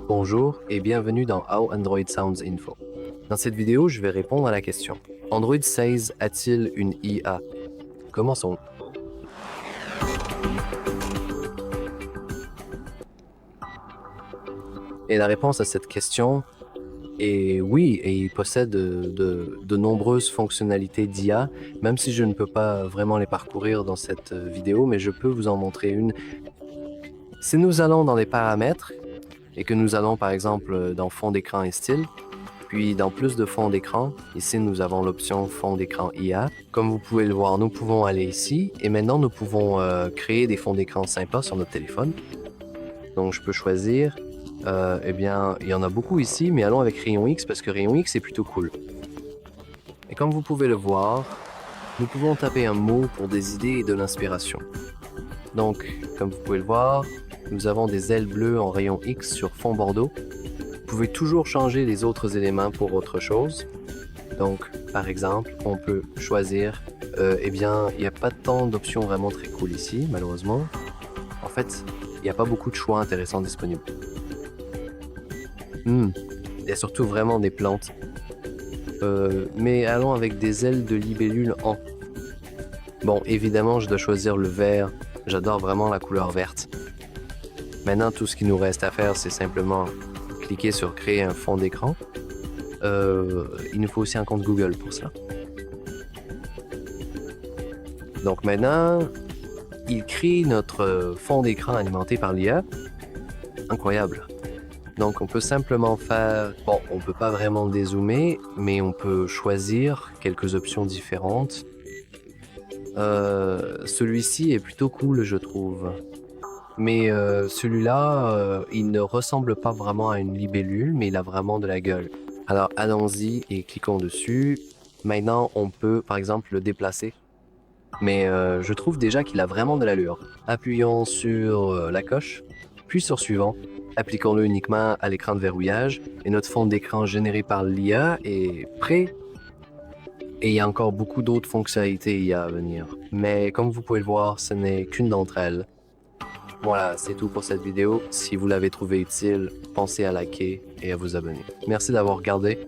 Bonjour et bienvenue dans How Android Sounds Info. Dans cette vidéo, je vais répondre à la question. Android 16 a-t-il une IA? Commençons. Et la réponse à cette question est oui, et il possède de nombreuses fonctionnalités d'IA, même si je ne peux pas vraiment les parcourir dans cette vidéo, mais je peux vous en montrer une. Si nous allons dans les paramètres et que nous allons par exemple dans fond d'écran et style, puis dans plus de fond d'écran, ici nous avons l'option fond d'écran IA. Comme vous pouvez le voir, nous pouvons aller ici et maintenant nous pouvons créer des fonds d'écran sympas sur notre téléphone. Donc je peux choisir, eh bien il y en a beaucoup ici, mais allons avec Rayon X parce que Rayon X est plutôt cool. Et comme vous pouvez le voir, nous pouvons taper un mot pour des idées et de l'inspiration. Donc comme vous pouvez le voir, nous avons des ailes bleues en rayon X sur fond bordeaux. Vous pouvez toujours changer les autres éléments pour autre chose. Donc, par exemple, on peut choisir, eh bien, il n'y a pas tant d'options vraiment très cool ici, malheureusement. En fait, il n'y a pas beaucoup de choix intéressants disponibles. Il y a surtout vraiment des plantes. Mais allons avec des ailes de libellule en. Bon, évidemment, je dois choisir le vert. J'adore vraiment la couleur verte. Maintenant, tout ce qui nous reste à faire, c'est simplement cliquer sur créer un fond d'écran. Il nous faut aussi un compte Google pour cela. Donc maintenant, il crée notre fond d'écran alimenté par l'IA. Incroyable. Donc on peut simplement faire... Bon, on peut pas vraiment dézoomer, mais on peut choisir quelques options différentes. Celui-ci est plutôt cool, je trouve. Mais celui-là, il ne ressemble pas vraiment à une libellule, mais il a vraiment de la gueule. Alors allons-y et cliquons dessus. Maintenant, on peut par exemple le déplacer. Mais je trouve déjà qu'il a vraiment de l'allure. Appuyons sur la coche, puis sur suivant. Appliquons-le uniquement à l'écran de verrouillage et notre fond d'écran généré par l'IA est prêt. Et il y a encore beaucoup d'autres fonctionnalités IA à venir. Mais comme vous pouvez le voir, ce n'est qu'une d'entre elles. Voilà, c'est tout pour cette vidéo. Si vous l'avez trouvé utile, pensez à liker et à vous abonner. Merci d'avoir regardé.